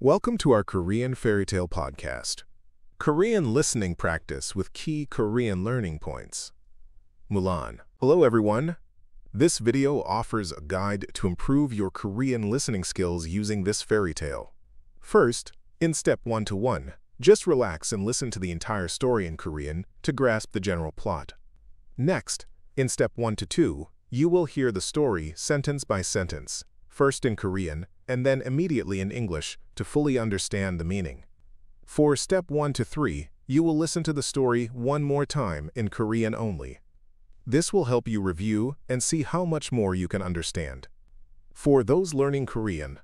Welcome to our Korean Fairy Tale Podcast. Korean listening practice with key Korean learning points. Mulan. Hello everyone. This video offers a guide to improve your Korean listening skills using this fairy tale. First, in step 1-1, just relax and listen to the entire story in Korean to grasp the general plot. Next, in step 1-2, you will hear the story sentence by sentence, first in Korean and then immediately in English to fully understand the meaning. For step 1-3, you will listen to the story one more time in Korean only. This will help you review and see how much more you can understand. For those learning Korean,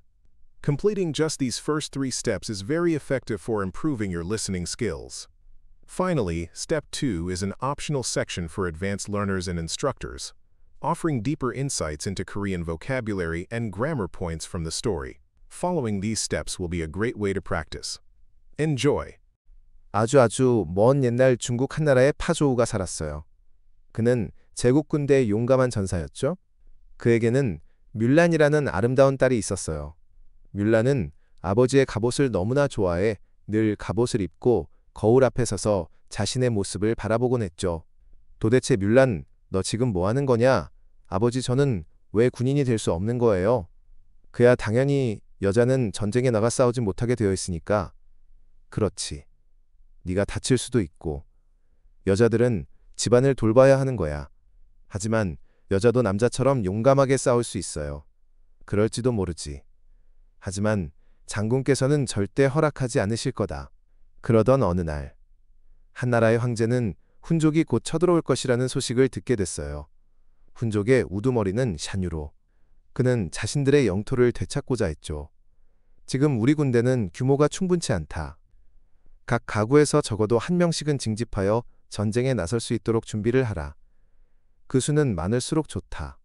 completing just these first 3 steps is very effective for improving your listening skills. Finally, step 2 is an optional section for advanced learners and instructors, offering deeper insights into Korean vocabulary and grammar points from the story. Following these steps will be a great way to practice. Enjoy! 아주 먼 옛날 중국 한나라에 파조우가 살았어요. 그는 제국 군대의 용감한 전사였죠. 그에게는 뮬란이라는 아름다운 딸이 있었어요. 뮬란은 아버지의 갑옷을 너무나 좋아해 늘 갑옷을 입고 거울 앞에 서서 자신의 모습을 바라보곤 했죠. 도대체 뮬란, 너 지금 뭐 하는 거냐? 아버지, 저는 왜 군인이 될 수 없는 거예요? 그야 당연히 여자는 전쟁에 나가 싸우지 못하게 되어 있으니까. 그렇지. 네가 다칠 수도 있고. 여자들은 집안을 돌봐야 하는 거야. 하지만 여자도 남자처럼 용감하게 싸울 수 있어요. 그럴지도 모르지. 하지만 장군께서는 절대 허락하지 않으실 거다. 그러던 어느 날, 한나라의 황제는 훈족이 곧 쳐들어올 것이라는 소식을 듣게 됐어요. 훈족의 우두머리는 샤뉴로. 그는 자신들의 영토를 되찾고자 했죠. 지금 우리 군대는 규모가 충분치 않다. 각 가구에서 적어도 한 명씩은 징집하여 전쟁에 나설 수 있도록 준비를 하라. 그 수는 많을수록 좋다.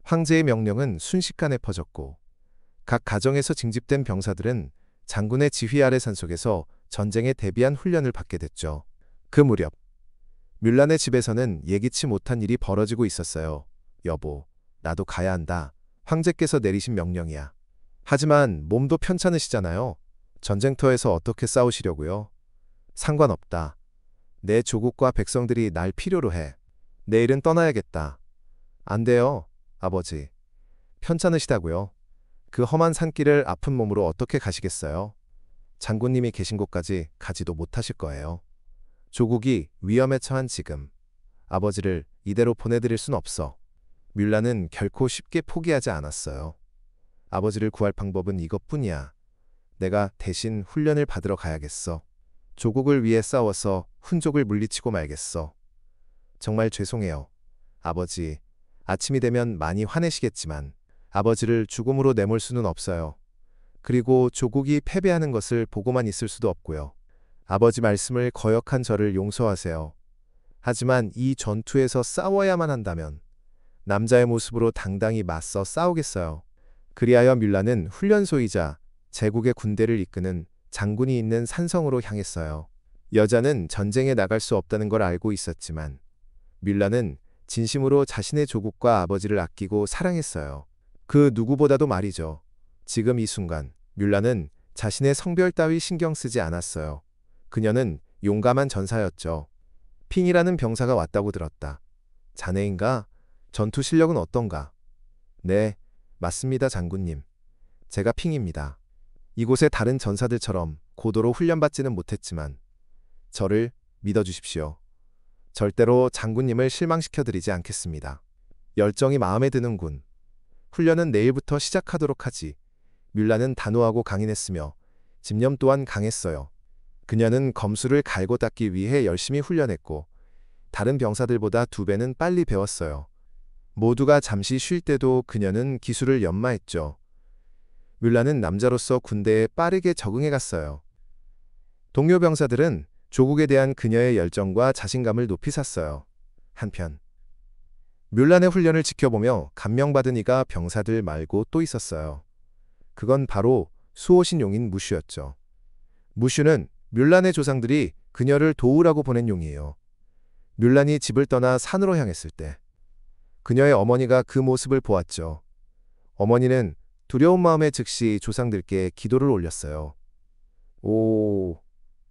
황제의 명령은 순식간에 퍼졌고 각 가정에서 징집된 병사들은 장군의 지휘 아래 산속에서 전쟁에 대비한 훈련을 받게 됐죠. 그 무렵 뮬란의 집에서는 예기치 못한 일이 벌어지고 있었어요. 여보, 나도 가야 한다. 황제께서 내리신 명령이야. 하지만 몸도 편찮으시잖아요. 전쟁터에서 어떻게 싸우시려고요? 상관없다. 내 조국과 백성들이 날 필요로 해. 내일은 떠나야겠다. 안 돼요, 아버지. 편찮으시다고요? 그 험한 산길을 아픈 몸으로 어떻게 가시겠어요? 장군님이 계신 곳까지 가지도 못하실 거예요. 조국이 위험에 처한 지금 아버지를 이대로 보내드릴 순 없어. 뮬란은 결코 쉽게 포기하지 않았어요. 아버지를 구할 방법은 이것뿐이야. 내가 대신 훈련을 받으러 가야겠어. 조국을 위해 싸워서 훈족을 물리치고 말겠어. 정말 죄송해요, 아버지. 아침이 되면 많이 화내시겠지만 아버지를 죽음으로 내몰 수는 없어요. 그리고 조국이 패배하는 것을 보고만 있을 수도 없고요. 아버지 말씀을 거역한 저를 용서하세요. 하지만 이 전투에서 싸워야만 한다면 남자의 모습으로 당당히 맞서 싸우겠어요. 그리하여 뮬란은 훈련소이자 제국의 군대를 이끄는 장군이 있는 산성으로 향했어요. 여자는 전쟁에 나갈 수 없다는 걸 알고 있었지만 뮬란은 진심으로 자신의 조국과 아버지를 아끼고 사랑했어요. 그 누구보다도 말이죠. 지금 이 순간 뮬란은 자신의 성별 따위 신경 쓰지 않았어요. 그녀는 용감한 전사였죠. 핑이라는 병사가 왔다고 들었다. 자네인가? 전투 실력은 어떤가? 네, 맞습니다, 장군님. 제가 핑입니다. 이곳의 다른 전사들처럼 고도로 훈련받지는 못했지만 저를 믿어주십시오. 절대로 장군님을 실망시켜드리지 않겠습니다. 열정이 마음에 드는군. 훈련은 내일부터 시작하도록 하지. 뮬란은 단호하고 강인했으며 집념 또한 강했어요. 그녀는 검수를 갈고 닦기 위해 열심히 훈련했고 다른 병사들보다 2배는 빨리 배웠어요. 모두가 잠시 쉴 때도 그녀는 기술을 연마했죠. 뮬란은 남자로서 군대에 빠르게 적응해갔어요. 동료 병사들은 조국에 대한 그녀의 열정과 자신감을 높이 샀어요. 한편 뮬란의 훈련을 지켜보며 감명받은 이가 병사들 말고 또 있었어요. 그건 바로 수호신 용인 무슈였죠. 무슈는 뮬란의 조상들이 그녀를 도우라고 보낸 용이에요. 뮬란이 집을 떠나 산으로 향했을 때 그녀의 어머니가 그 모습을 보았죠. 어머니는 두려운 마음에 즉시 조상들께 기도를 올렸어요. 오,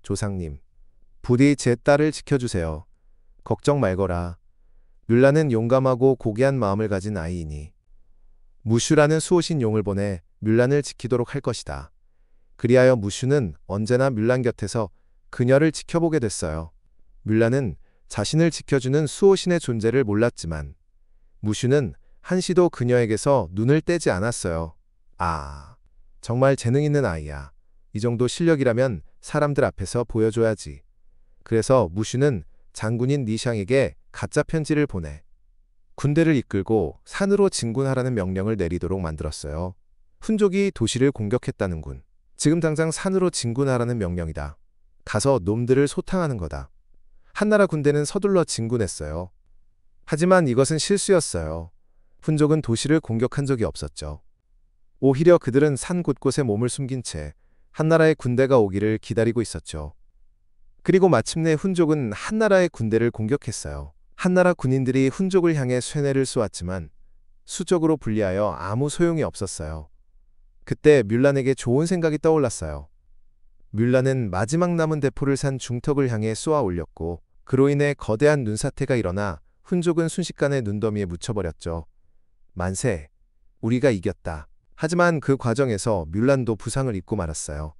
조상님, 부디 제 딸을 지켜주세요. 걱정 말거라. 뮬란은 용감하고 고귀한 마음을 가진 아이이니 무슈라는 수호신 용을 보내 뮬란을 지키도록 할 것이다. 그리하여 무슈는 언제나 뮬란 곁에서 그녀를 지켜보게 됐어요. 뮬란은 자신을 지켜주는 수호신의 존재를 몰랐지만 무슈는 한시도 그녀에게서 눈을 떼지 않았어요. 아, 정말 재능 있는 아이야. 이 정도 실력이라면 사람들 앞에서 보여줘야지. 그래서 무슈는 장군인 리샹에게 가짜 편지를 보내 군대를 이끌고 산으로 진군하라는 명령을 내리도록 만들었어요. 훈족이 도시를 공격했다는군. 지금 당장 산으로 진군하라는 명령이다. 가서 놈들을 소탕하는 거다. 한나라 군대는 서둘러 진군했어요. 하지만 이것은 실수였어요. 훈족은 도시를 공격한 적이 없었죠. 오히려 그들은 산 곳곳에 몸을 숨긴 채 한나라의 군대가 오기를 기다리고 있었죠. 그리고 마침내 훈족은 한나라의 군대를 공격했어요. 한나라 군인들이 훈족을 향해 쇠뇌를 쏘았지만 수적으로 불리하여 아무 소용이 없었어요. 그때 뮬란에게 좋은 생각이 떠올랐어요. 뮬란은 마지막 남은 대포를 산 중턱을 향해 쏘아 올렸고 그로 인해 거대한 눈사태가 일어나 훈족은 순식간에 눈더미에 묻혀버렸죠. 만세, 우리가 이겼다. 하지만 그 과정에서 뮬란도 부상을 입고 말았어요.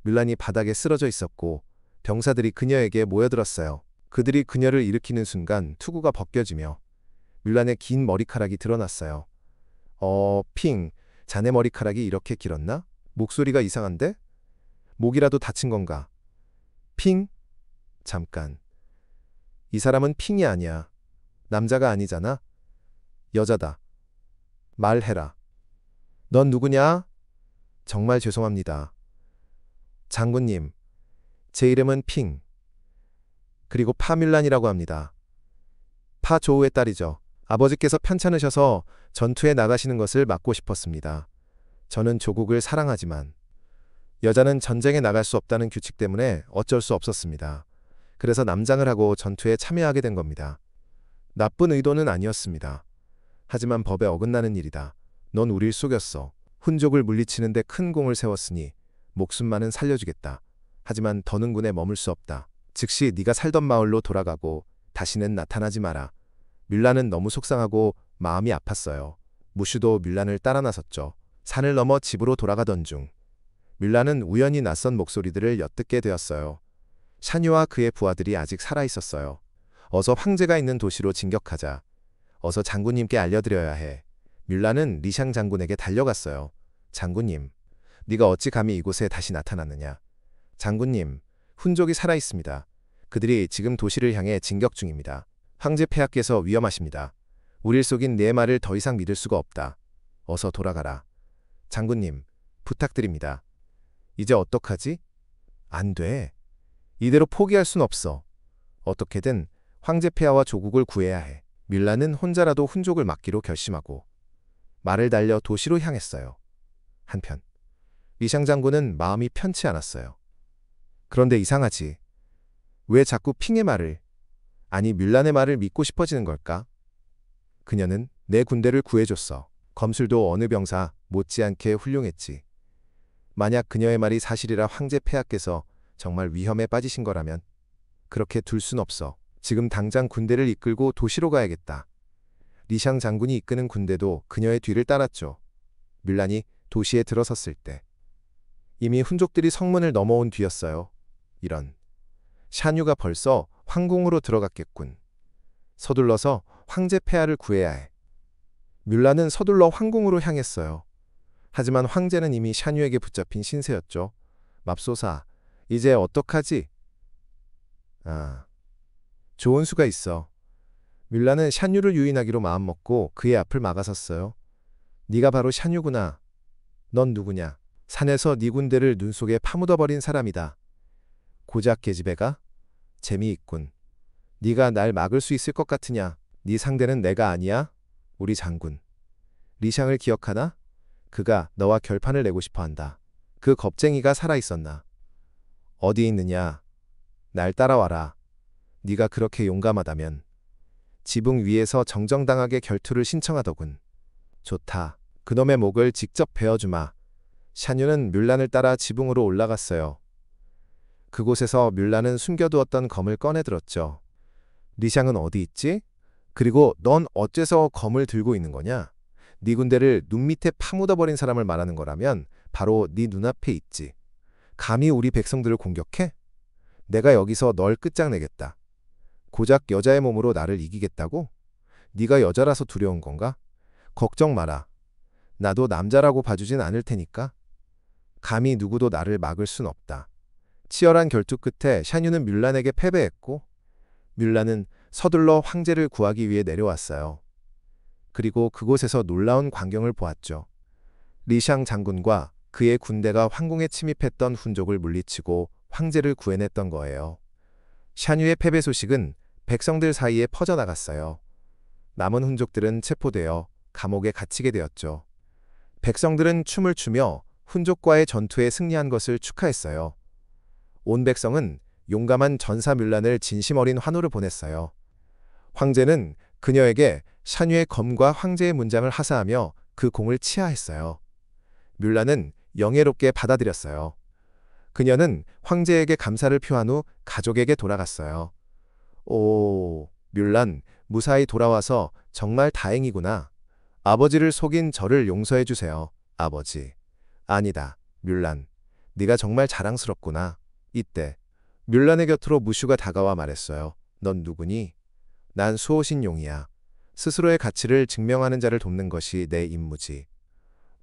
뮬란이 바닥에 쓰러져 있었고 병사들이 그녀에게 모여들었어요. 그들이 그녀를 일으키는 순간 투구가 벗겨지며 뮬란의 긴 머리카락이 드러났어요. 핑, 자네 머리카락이 이렇게 길었나? 목소리가 이상한데? 목이라도 다친 건가? 핑? 잠깐. 이 사람은 핑이 아니야. 남자가 아니잖아? 여자다. 말해라. 넌 누구냐? 정말 죄송합니다. 장군님, 제 이름은 핑. 그리고 파뮬란이라고 합니다. 파조우의 딸이죠. 아버지께서 편찮으셔서 전투에 나가시는 것을 막고 싶었습니다. 저는 조국을 사랑하지만 여자는 전쟁에 나갈 수 없다는 규칙 때문에 어쩔 수 없었습니다. 그래서 남장을 하고 전투에 참여하게 된 겁니다. 나쁜 의도는 아니었습니다. 하지만 법에 어긋나는 일이다. 넌 우릴 속였어. 훈족을 물리치는데 큰 공을 세웠으니 목숨만은 살려주겠다. 하지만 더는 군에 머물 수 없다. 즉시 네가 살던 마을로 돌아가고 다시는 나타나지 마라. 뮬란은 너무 속상하고 마음이 아팠어요. 무슈도 뮬란을 따라 나섰죠. 산을 넘어 집으로 돌아가던 중 뮬란은 우연히 낯선 목소리들을 엿듣게 되었어요. 샤뉴와 그의 부하들이 아직 살아있었어요. 어서 황제가 있는 도시로 진격하자. 어서 장군님께 알려드려야 해. 뮬란은 리샹 장군에게 달려갔어요. 장군님, 네가 어찌 감히 이곳에 다시 나타났느냐. 장군님, 훈족이 살아있습니다. 그들이 지금 도시를 향해 진격 중입니다. 황제 폐하께서 위험하십니다. 우릴 속인 네 말을 더 이상 믿을 수가 없다. 어서 돌아가라. 장군님, 부탁드립니다. 이제 어떡하지? 안 돼. 이대로 포기할 순 없어. 어떻게든 황제 폐하와 조국을 구해야 해. 뮬란은 혼자라도 훈족을 막기로 결심하고 말을 달려 도시로 향했어요. 한편 리샹 장군은 마음이 편치 않았어요. 그런데 이상하지. 왜 자꾸 핑의 말을, 아니 뮬란의 말을 믿고 싶어지는 걸까? 그녀는 내 군대를 구해줬어. 검술도 어느 병사 못지않게 훌륭했지. 만약 그녀의 말이 사실이라 황제 폐하께서 정말 위험에 빠지신 거라면 그렇게 둘 순 없어. 지금 당장 군대를 이끌고 도시로 가야겠다. 리샹 장군이 이끄는 군대도 그녀의 뒤를 따랐죠. 뮬란이 도시에 들어섰을 때 이미 훈족들이 성문을 넘어온 뒤였어요. 이런. 샤뉴가 벌써 황궁으로 들어갔겠군. 서둘러서 황제 폐하를 구해야 해. 뮬란은 서둘러 황궁으로 향했어요. 하지만 황제는 이미 샤뉴에게 붙잡힌 신세였죠. 맙소사, 이제 어떡하지? 좋은 수가 있어. 뮬란은 샤뉴를 유인하기로 마음먹고 그의 앞을 막아섰어요. 네가 바로 샤뉴구나. 넌 누구냐? 산에서 네 군대를 눈 속에 파묻어버린 사람이다. 고작 계집애가? 재미있군. 네가 날 막을 수 있을 것 같으냐? 네 상대는 내가 아니야? 우리 장군. 리샹을 기억하나? 그가 너와 결판을 내고 싶어한다. 그 겁쟁이가 살아있었나? 어디 있느냐? 날 따라와라. 네가 그렇게 용감하다면. 지붕 위에서 정정당하게 결투를 신청하더군. 좋다. 그놈의 목을 직접 베어주마. 샤뉴는 뮬란을 따라 지붕으로 올라갔어요. 그곳에서 뮬란은 숨겨두었던 검을 꺼내들었죠. 리샹은 어디 있지? 그리고 넌 어째서 검을 들고 있는 거냐? 네 군대를 눈 밑에 파묻어버린 사람을 말하는 거라면 바로 네 눈앞에 있지. 감히 우리 백성들을 공격해? 내가 여기서 널 끝장내겠다. 고작 여자의 몸으로 나를 이기겠다고? 네가 여자라서 두려운 건가? 걱정 마라. 나도 남자라고 봐주진 않을 테니까. 감히 누구도 나를 막을 순 없다. 치열한 결투 끝에 샤뉴는 뮬란에게 패배했고 뮬란은 서둘러 황제를 구하기 위해 내려왔어요. 그리고 그곳에서 놀라운 광경을 보았죠. 리샹 장군과 그의 군대가 황궁에 침입했던 훈족을 물리치고 황제를 구해냈던 거예요. 샤뉴의 패배 소식은 백성들 사이에 퍼져나갔어요. 남은 훈족들은 체포되어 감옥에 갇히게 되었죠. 백성들은 춤을 추며 훈족과의 전투에 승리한 것을 축하했어요. 온 백성은 용감한 전사 뮬란을 진심 어린 환호를 보냈어요. 황제는 그녀에게 샤뉴의 검과 황제의 문장을 하사하며 그 공을 치하했어요. 뮬란은 영예롭게 받아들였어요. 그녀는 황제에게 감사를 표한 후 가족에게 돌아갔어요. 오, 뮬란, 무사히 돌아와서 정말 다행이구나. 아버지를 속인 저를 용서해 주세요, 아버지. 아니다, 뮬란. 네가 정말 자랑스럽구나. 이때 뮬란의 곁으로 무슈가 다가와 말했어요. 넌 누구니? 난 수호신 용이야. 스스로의 가치를 증명하는 자를 돕는 것이 내 임무지.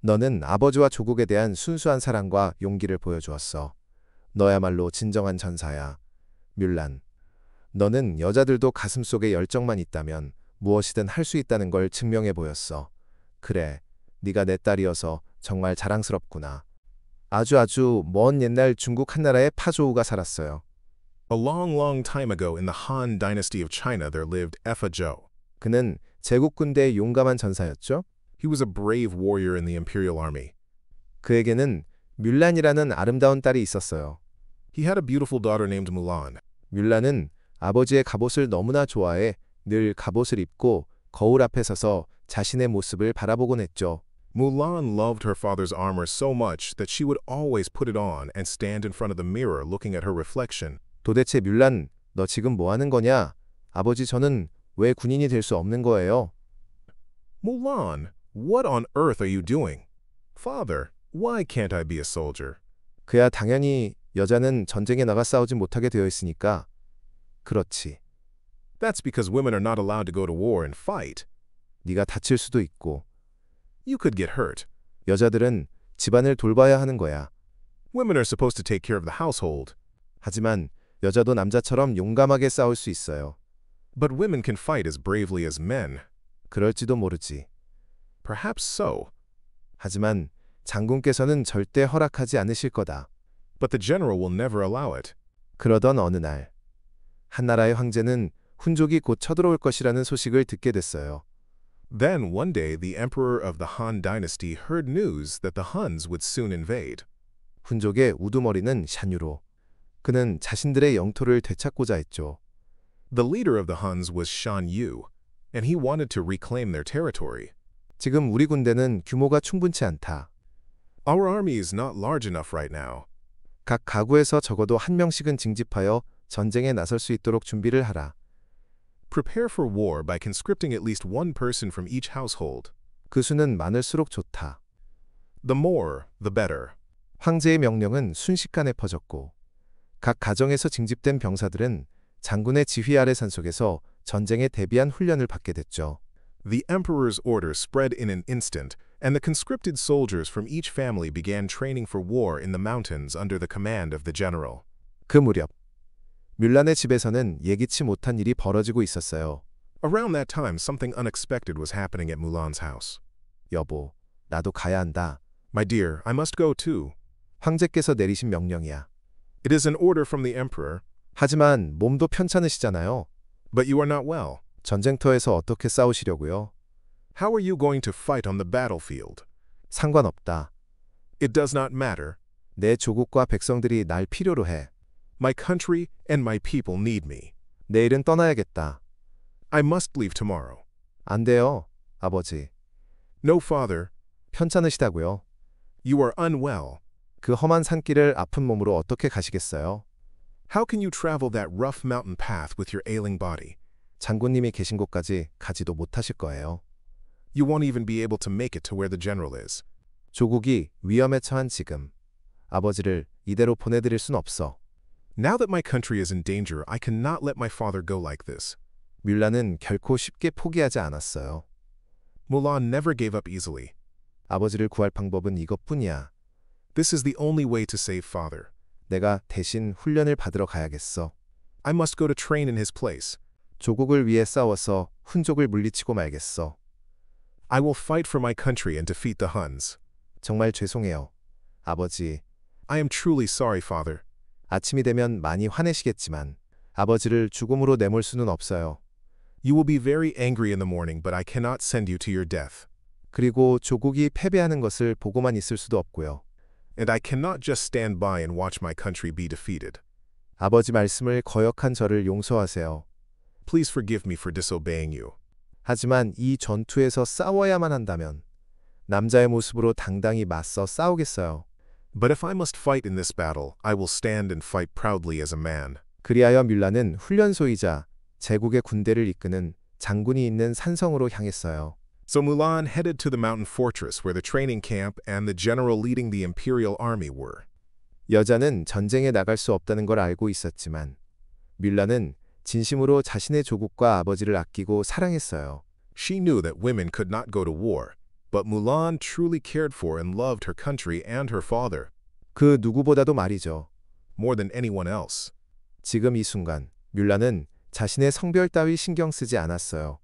너는 아버지와 조국에 대한 순수한 사랑과 용기를 보여주었어. 너야말로 진정한 전사야. 뮬란. 너는 여자들도 가슴속에 열정만 있다면 무엇이든 할 수 있다는 걸 증명해 보였어. 그래, 네가 내 딸이어서 정말 자랑스럽구나. 아주 먼 옛날 중국 한나라에 파조우가 살았어요. A long time ago in the Han Dynasty of China there lived Effa Zhou. 그는 제국 군대의 용감한 전사였죠. He was a brave warrior in the imperial army. 그에게는 뮬란이라는 아름다운 딸이 있었어요. He had a beautiful daughter named Mulan. 뮬란은 아버지의 갑옷을 너무나 좋아해 늘 갑옷을 입고 거울 앞에 서서 자신의 모습을 바라보곤 했죠. Mulan loved her father's armor so much that she would always put it on and stand in front of the mirror looking at her reflection. 도대체 뮬란, 너 지금 뭐 하는 거냐? 아버지, 저는 왜 군인이 될 수 없는 거예요? Mulan, what on earth are you doing? Father, why can't I be a soldier? 그야 당연히 여자는 전쟁에 나가 싸우지 못하게 되어 있으니까. 그렇지. That's because women are not allowed to go to war and fight. 네가 다칠 수도 있고. You could get hurt. 여자들은 집안을 돌봐야 하는 거야. Women are supposed to take care of the household. 하지만 여자도 남자처럼 용감하게 싸울 수 있어요. But women can fight as bravely as men. 그럴지도 모르지. Perhaps so. 하지만 장군께서는 절대 허락하지 않으실 거다. But the general will never allow it. 그러던 어느 날, 한나라의 황제는 훈족이 곧 쳐들어올 것이라는 소식을 듣게 됐어요. Then one day the emperor of the Han dynasty heard news that the Huns would soon invade. 훈족의 우두머리는 샤뉴로. 그는 자신들의 영토를 되찾고자 했죠. The leader of the Huns was Shan Yu, and he wanted to reclaim their territory. 지금 우리 군대는 규모가 충분치 않다. Our army is not large enough right now. 각 가구에서 적어도 한 명씩은 징집하여 전쟁에 나설 수 있도록 준비를 하라. Prepare for war by conscripting at least one person from each household. 그 수는 많을수록 좋다. The more, the better. 황제의 명령은 순식간에 퍼졌고 각 가정에서 징집된 병사들은 장군의 지휘 아래 산속에서 전쟁에 대비한 훈련을 받게 됐죠. The emperor's order spread in an instant, and the conscripted soldiers from each family began training for war in the mountains under the command of the general. 그 무렵 뮬란의 집에서는 예기치 못한 일이 벌어지고 있었어요. Around that time, something unexpected was happening at Mulan's house. 여보, 나도 가야 한다. My dear, I must go too. 황제께서 내리신 명령이야. It is an order from the emperor. 하지만 몸도 편찮으시잖아요. But you are not well. 전쟁터에서 어떻게 싸우시려고요? How are you going to fight on the battlefield? 상관없다. It does not matter. 내 조국과 백성들이 날 필요로 해. My country and my people need me. 내일은 떠나야겠다. I must leave tomorrow. 안 돼요, 아버지. No, father. 편찮으시다고요? You are unwell. 그 험한 산길을 아픈 몸으로 어떻게 가시겠어요? How can you travel that rough mountain path with your ailing body? 장군님이 계신 곳까지 가지도 못하실 거예요. You won't even be able to make it to where the general is. 조국이 위험에 처한 지금 아버지를 이대로 보내드릴 순 없어. Now that my country is in danger, I cannot let my father go like this. 뮬란은 결코 쉽게 포기하지 않았어요. Mulan never gave up easily. 아버지를 구할 방법은 이것뿐이야. This is the only way to save father. 내가 대신 훈련을 받으러 가야겠어. I must go to train in his place. 조국을 위해 싸워서 훈족을 물리치고 말겠어. I will fight for my country and defeat the Huns. 정말 죄송해요. 아버지, I am truly sorry, father. 아침이 되면 많이 화내시겠지만 아버지를 죽음으로 내몰 수는 없어요. You will be very angry in the morning, but I cannot send you to your death. 그리고 조국이 패배하는 것을 보고만 있을 수도 없고요. And I cannot just stand by and watch my country be defeated. 아버지 말씀을 거역한 저를 용서하세요. Please forgive me for disobeying you. 하지만 이 전투에서 싸워야만 한다면 남자의 모습으로 당당히 맞서 싸우겠어요. But if I must fight in this battle, I will stand and fight proudly as a man. 그리하여 뮬란은 훈련소이자 제국의 군대를 이끄는 장군이 있는 산성으로 향했어요. So Mulan headed to the mountain fortress where the training camp and the general leading the imperial army were. 여자는 전쟁에 나갈 수 없다는 걸 알고 있었지만 뮬란은 진심으로 자신의 조국과 아버지를 아끼고 사랑했어요. She knew that women could not go to war, but Mulan truly cared for and loved her country and her father. 그 누구보다도 말이죠. More than anyone else. 지금 이 순간 뮬란은 자신의 성별 따위 신경 쓰지 않았어요.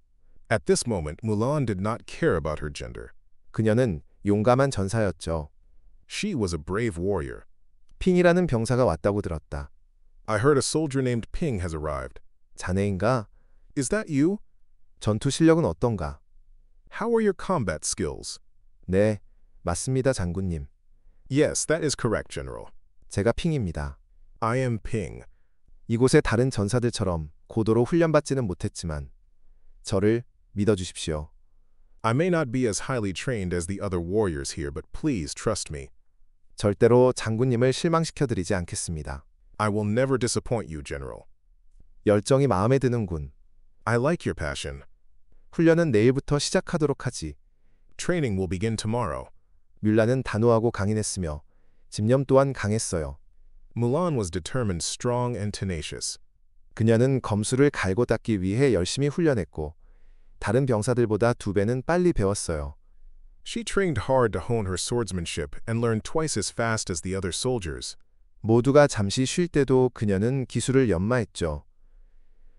At this moment, Mulan did not care about her gender. 그녀는 용감한 전사였죠. She was a brave warrior. 핑이라는 병사가 왔다고 들었다. I heard a soldier named Ping has arrived. 자네인가? Is that you? 전투 실력은 어떤가? How are your combat skills? 네, 맞습니다, 장군님. Yes, that is correct, General. 제가 핑입니다. I am Ping. 이곳의 다른 전사들처럼 고도로 훈련받지는 못했지만 저를 믿어주십시오. I may not be as highly trained as the other warriors here, but please trust me. 절대로 장군님을 실망시켜드리지 않겠습니다. I will never disappoint you, General. 열정이 마음에 드는군. I like your passion. 훈련은 내일부터 시작하도록 하지. Training will begin tomorrow. 뮬란은 단호하고 강인했으며 집념 또한 강했어요. Mulan was determined, strong, and tenacious. 그녀는 검수를 갈고 닦기 위해 열심히 훈련했고 다른 병사들보다 2배는 빨리 배웠어요. She trained hard to hone her swordsmanship and learned twice as fast as the other soldiers. 모두가 잠시 쉴 때도 그녀는 기술을 연마했죠.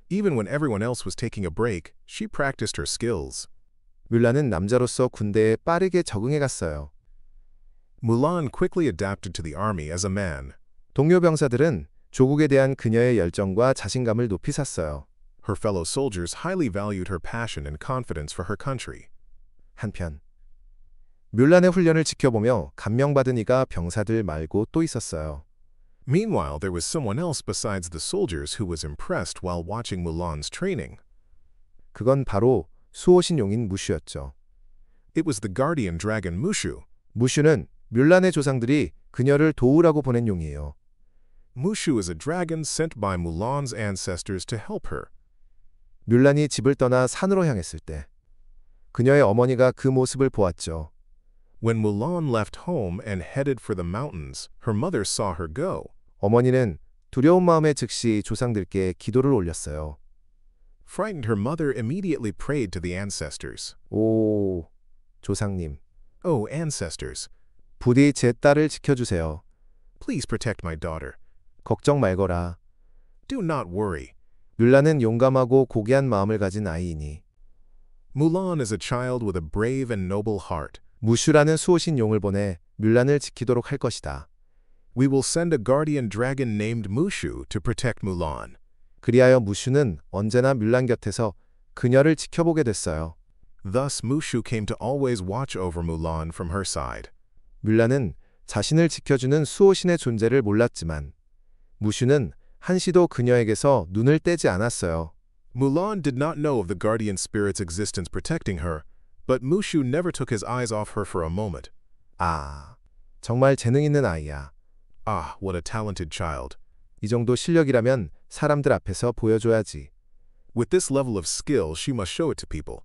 Even when everyone else was taking a break, she practiced her skills. 뮬란은 남자로서 군대에 빠르게 적응해 갔어요. Mulan quickly adapted to the army as a man. 동료 병사들은 조국에 대한 그녀의 열정과 자신감을 높이 샀어요. Her fellow soldiers highly valued her passion and confidence for her country. 한편 뮬란의 훈련을 지켜보며 감명받은 이가 병사들 말고 또 있었어요. Meanwhile, there was someone else besides the soldiers who was impressed while watching Mulan's training. 그건 바로 수호신 용인 무슈였죠. It was the guardian dragon Mushu. 무슈는 뮬란의 조상들이 그녀를 도우라고 보낸 용이에요. Mushu is a dragon sent by Mulan's ancestors to help her. 뮬란이 집을 떠나 산으로 향했을 때 그녀의 어머니가 그 모습을 보았죠. When Mulan left home and headed for the mountains, her mother saw her go. 어머니는 두려운 마음에 즉시 조상들께 기도를 올렸어요. Frightened, her mother immediately prayed to the ancestors. 오, 조상님, Oh, ancestors, 부디 제 딸을 지켜주세요. please protect my daughter. 걱정 말거라. Do not worry. 뮬란은 용감하고 고귀한 마음을 가진 아이이니 Mulan is a child with a brave and noble heart. 무슈라는 수호신 용을 보내 뮬란을 지키도록 할 것이다. We will send a guardian dragon named Mushu to protect Mulan. 그리하여 무슈는 언제나 뮬란 곁에서 그녀를 지켜보게 됐어요. Thus, Mushu came to always watch over Mulan from her side. 뮬란은 자신을 지켜주는 수호신의 존재를 몰랐지만 무슈는 한시도 그녀에게서 눈을 떼지 않았어요. Mulan did not know of the guardian spirit's existence protecting her, But Mushu never took his eyes off her for a moment. 아, 정말 재능 있는 아이야. Ah, what a talented child. 이 정도 실력이라면 사람들 앞에서 보여줘야지. With this level of skill, she must show it to people.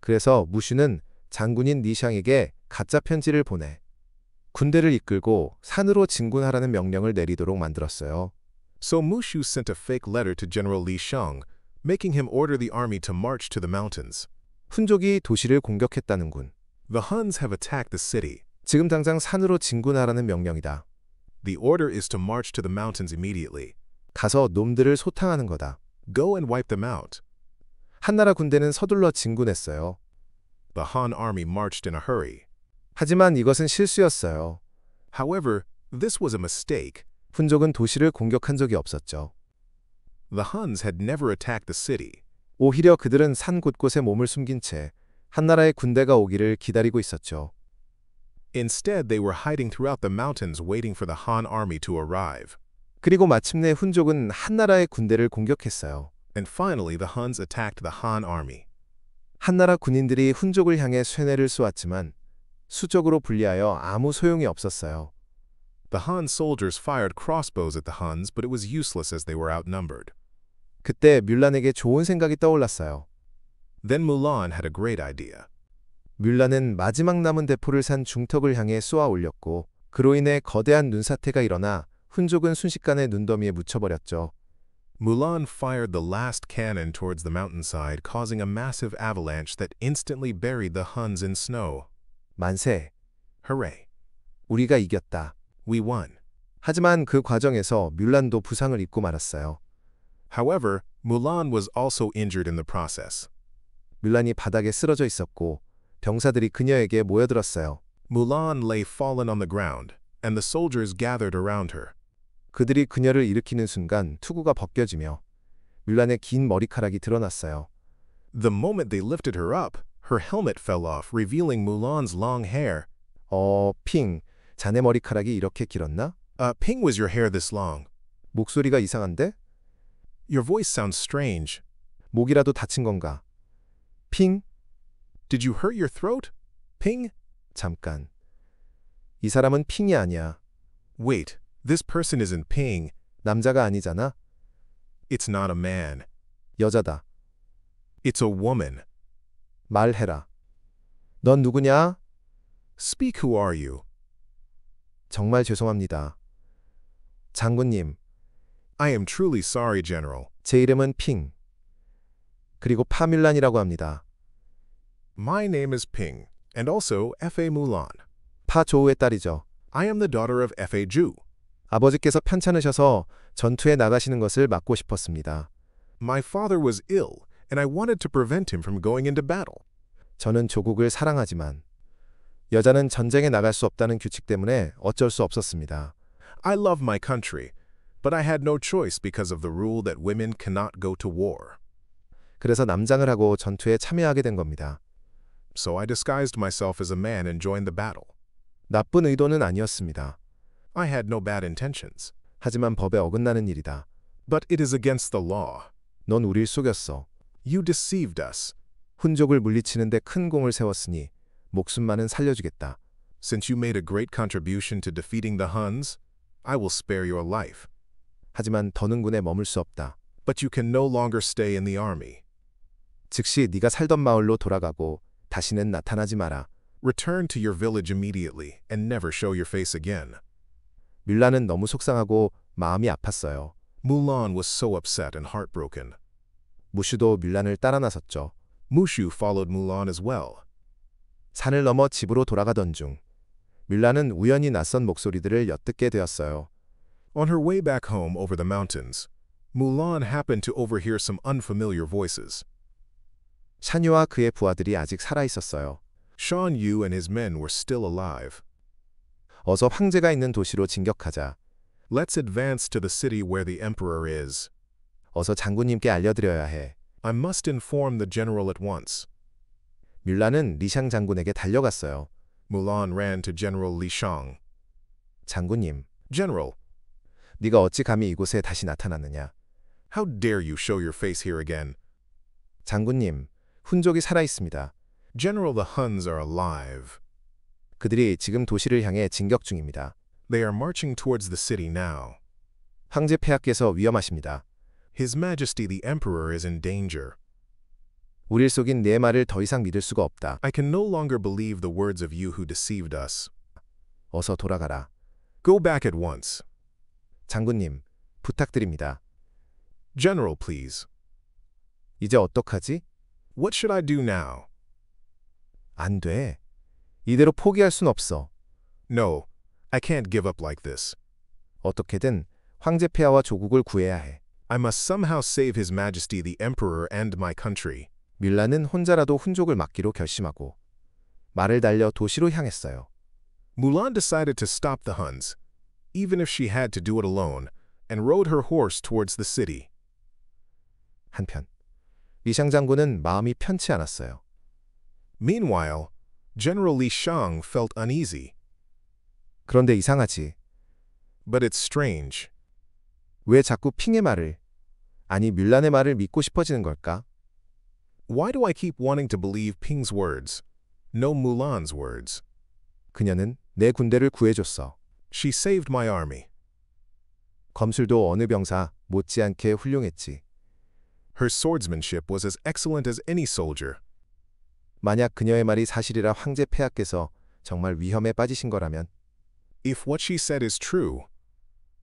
그래서 무슈는 장군인 리샹에게 가짜 편지를 보내 군대를 이끌고 산으로 진군하라는 명령을 내리도록 만들었어요. So Mushu sent a fake letter to General Li Shang, making him order the army to march to the mountains. 훈족이 도시를 공격했다는군. The Huns have attacked the city. 지금 당장 산으로 진군하라는 명령이다. The order is to march to the mountains immediately. 가서 놈들을 소탕하는 거다. Go and wipe them out. 한나라 군대는 서둘러 진군했어요. The Han army marched in a hurry. 하지만 이것은 실수였어요. However, this was a mistake. 훈족은 도시를 공격한 적이 없었죠. The Huns had never attacked the city. 오히려 그들은 산 곳곳에 몸을 숨긴 채 한나라의 군대가 오기를 기다리고 있었죠. Instead, they were hiding throughout the mountains waiting for the Han army to arrive. 그리고 마침내 훈족은 한나라의 군대를 공격했어요. And finally, the Huns attacked the Han army. 한나라 군인들이 훈족을 향해 쇠뇌를 쏘았지만 수적으로 불리하여 아무 소용이 없었어요. The Han soldiers fired crossbows at the Huns, but it was useless as they were outnumbered. 그때 뮬란에게 좋은 생각이 떠올랐어요. Then Mulan had a great idea. 뮬란은 마지막 남은 대포를 산 중턱을 향해 쏘아 올렸고 그로 인해 거대한 눈사태가 일어나 훈족은 순식간에 눈더미에 묻혀버렸죠. Mulan fired the last cannon towards the mountainside, causing a massive avalanche that instantly buried the Huns in snow. 만세! Hooray! 우리가 이겼다. We won. 하지만 그 과정에서 뮬란도 부상을 입고 말았어요. However, Mulan was also injured in the process. 뮬란이 바닥에 쓰러져 있었고 병사들이 그녀에게 모여들었어요. Mulan lay fallen on the ground, and the soldiers gathered around her. 그들이 그녀를 일으키는 순간 투구가 벗겨지며 뮬란의 긴 머리카락이 드러났어요. The moment they lifted her up, her helmet fell off, revealing Mulan's long hair. 핑, 자네 머리카락이 이렇게 길었나? Ping, was your hair this long? 목소리가 이상한데? Your voice sounds strange. 목이라도 다친 건가? 핑? Did you hurt your throat? Ping? 잠깐. 이 사람은 핑이 아니야. Wait, this person isn't Ping. 남자가 아니잖아. It's not a man. 여자다. It's a woman. 말해라. 넌 누구냐? Speak, who are you? 정말 죄송합니다. 장군님, I am truly sorry, General. 제 이름은 핑. 그리고 파뮬란이라고 합니다. My name is Ping, and also F.A. Mulan. 파 조우의 딸이죠. I am the daughter of F.A. Zhu. 아버지께서 편찮으셔서 전투에 나가시는 것을 막고 싶었습니다. My father was ill, and I wanted to prevent him from going into battle. 저는 조국을 사랑하지만 여자는 전쟁에 나갈 수 없다는 규칙 때문에 어쩔 수 없었습니다. I love my country, but I had no choice because of the rule that women cannot go to war. 그래서 남장을 하고 전투에 참여하게 된 겁니다. So I disguised myself as a man and joined the battle. 나쁜 의도는 아니었습니다. I had no bad intentions. 하지만 법에 어긋나는 일이다. But it is against the law. 넌 우릴 속였어. You deceived us. 훈족을 물리치는데 큰 공을 세웠으니 목숨만은 살려주겠다. Since you made a great contribution to defeating the Huns, I will spare your life. 하지만 더는 군에 머물 수 없다. But you can no longer stay in the army. 즉시 네가 살던 마을로 돌아가고 다시는 나타나지 마라. Return to your village immediately and never show your face again. 뮬란은 너무 속상하고 마음이 아팠어요. Mulan was so upset and heartbroken. 무슈도 뮬란을 따라 나섰죠. Mushu followed Mulan as well. 산을 넘어 집으로 돌아가던 중 뮬란은 우연히 낯선 목소리들을 엿듣게 되었어요. On her way back home over the mountains, Mulan happened to overhear some unfamiliar voices. 샤뉴와 그의 부하들이 아직 살아 있었어요. Shan Yu and his men were still alive. 어서 황제가 있는 도시로 진격하자. Let's advance to the city where the emperor is. 어서 장군님께 알려드려야 해. I must inform the general at once. 뮬란은 리샹 장군에게 달려갔어요. Mulan ran to General Li Shang. 장군님, General, 네가 어찌 감히 이곳에 다시 나타났느냐? how dare you show your face here again? 장군님, 훈족이 살아 있습니다. General, the Huns are alive. 그들이 지금 도시를 향해 진격 중입니다. They are marching towards the city now. 황제 폐하께서 위험하십니다. His Majesty the Emperor is in danger. 우릴 속인 네 말을 더 이상 믿을 수가 없다. I can no longer believe the words of you who deceived us. 어서 돌아가라. Go back at once. 장군님, 부탁드립니다. General, please. 이제 어떡하지? What should I do now? 안 돼. 이대로 포기할 순 없어. No, I can't give up like this. 어떻게든 황제 폐하와 조국을 구해야 해. I must somehow save His Majesty the Emperor and my country. 뮬란은 혼자라도 훈족을 막기로 결심하고 말을 달려 도시로 향했어요. Mulan decided to stop the Huns, even if she had to do it alone, and rode her horse towards the city. 한편 리샹 장군은 마음이 편치 않았어요. Meanwhile, General Li Shang felt uneasy. 그런데 이상하지. But it's strange. 왜 자꾸 핑의 말을, 아니 뮬란의 말을 믿고 싶어지는 걸까? Why do I keep wanting to believe Ping's words? No Mulan's words. 그녀는 내 군대를 구해줬어. She saved my army. 검술도 어느 병사 못지않게 훌륭했지. Her swordsmanship was as excellent as any soldier. 만약 그녀의 말이 사실이라 황제 폐하께서 정말 위험에 빠지신 거라면 If what she said is true,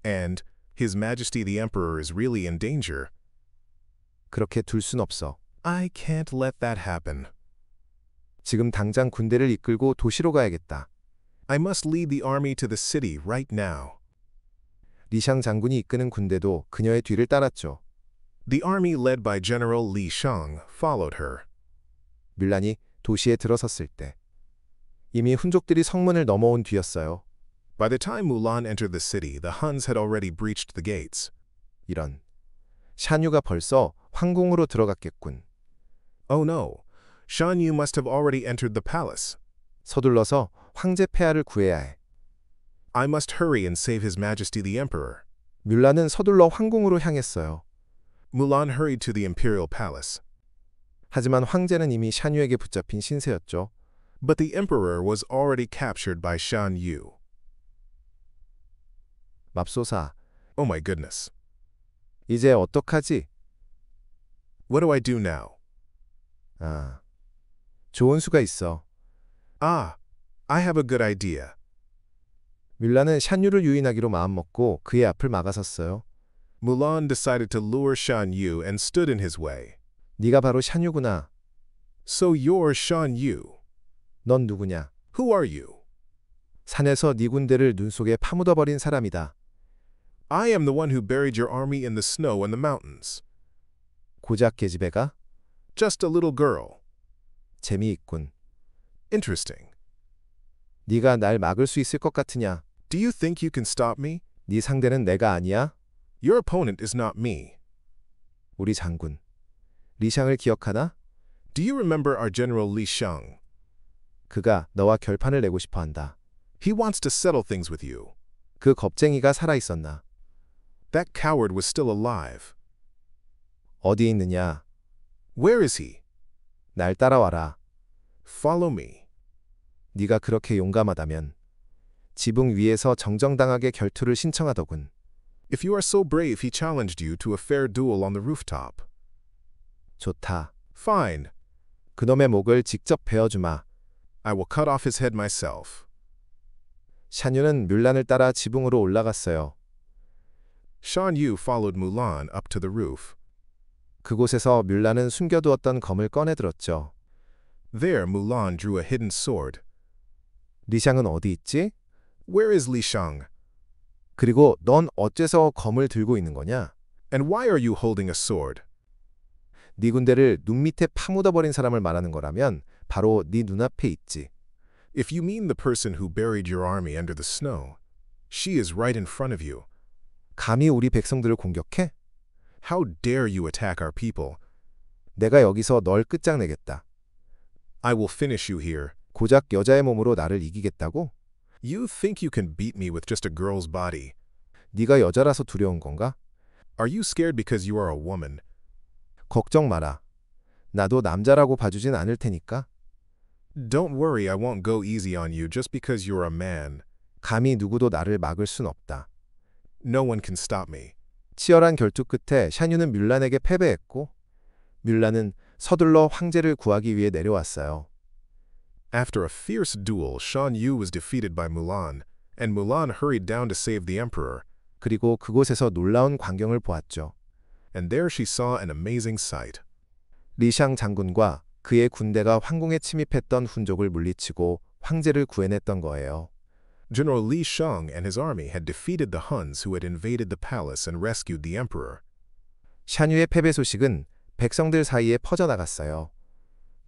and His Majesty the Emperor is really in danger, 그렇게 둘 순 없어. I can't let that happen. 지금 당장 군대를 이끌고 도시로 가야겠다. I must lead the army to the city right now. 리샹 장군이 이끄는 군대도 그녀의 뒤를 따랐죠. The army led by General Li Shang followed her. 뮬란이 도시에 들어섰을 때 이미 훈족들이 성문을 넘어온 뒤였어요. By the time Mulan entered the city, the Huns had already breached the gates. 이런. 샤뉴가 벌써 황궁으로 들어갔겠군. Oh no, Shan Yu must have already entered the palace. 서둘러서 황제 폐하를 구해야 해. I must hurry and save His Majesty the Emperor. 뮬란은 서둘러 황궁으로 향했어요. Mulan hurried to the imperial palace. 하지만 황제는 이미 샤뉴에게 붙잡힌 신세였죠. But the emperor was already captured by Shan Yu. 맙소사, Oh my goodness. 이제 어떡하지? What do I do now? 아, 좋은 수가 있어. Ah, I have a good idea. 뮬란은 샤뉴를 유인하기로 마음먹고 그의 앞을 막아섰어요. Mulan decided to lure Shan Yu and stood in his way. 네가 바로 샤뉴구나. So you're Shan Yu. 넌 누구냐? Who are you? 산에서 네 군대를 눈 속에 파묻어버린 사람이다. I am the one who buried your army in the snow and the mountains. 고작 계집애가? Just a little girl. 재미있군. Interesting. 네가 날 막을 수 있을 것 같으냐? Do you think you can stop me? 네 상대는 내가 아니야? Your opponent is not me. 우리 장군. 리샹을 기억하나? Do you remember our General Li Shang? 그가 너와 결판을 내고 싶어 한다. He wants to settle things with you. 그 겁쟁이가 살아있었나? That coward was still alive. 어디 있느냐? Where is he? 날 따라와라. Follow me. 네가 그렇게 용감하다면 지붕 위에서 정정당하게 결투를 신청하더군. If you are so brave, he challenged you to a fair duel on the rooftop. 좋다. Fine. 그놈의 목을 직접 베어주마. I will cut off his head myself. 샤뉴는 뮬란을 따라 지붕으로 올라갔어요. Shan Yu followed Mulan up to the roof. 그곳에서 뮬란은 숨겨두었던 검을 꺼내들었죠. There, Mulan drew a hidden sword. 리샹은 어디 있지? Where is Li Shang? 그리고 넌 어째서 검을 들고 있는 거냐? And why are you holding a sword? 네 군대를 눈 밑에 파묻어버린 사람을 말하는 거라면 바로 네 눈앞에 있지. If you mean the person who buried your army under the snow, she is right in front of you. 감히 우리 백성들을 공격해? How dare you attack our people? 내가 여기서 널 끝장내겠다. I will finish you here. 고작 여자의 몸으로 나를 이기겠다고? You think you can beat me with just a girl's body. 네가 여자라서 두려운 건가? Are you scared because you are a woman? 걱정 마라. 나도 남자라고 봐주진 않을 테니까. Don't worry, I won't go easy on you just because you're a man. 감히 누구도 나를 막을 순 없다. No one can stop me. 치열한 결투 끝에 샤뉴는 뮬란에게 패배했고 뮬란은 서둘러 황제를 구하기 위해 내려왔어요. After a fierce duel, Shan Yu was defeated by Mulan, and Mulan hurried down to save the emperor, 그리고 그곳에서 놀라운 광경을 보았죠. and there she saw an amazing sight. 리샹 장군과 그의 군대가 황궁에 침입했던 훈족을 물리치고 황제를 구해냈던 거예요. General Li Shang and his army had defeated the Huns who had invaded the palace and rescued the emperor. 샤뉴의 패배 소식은 백성들 사이에 퍼져나갔어요.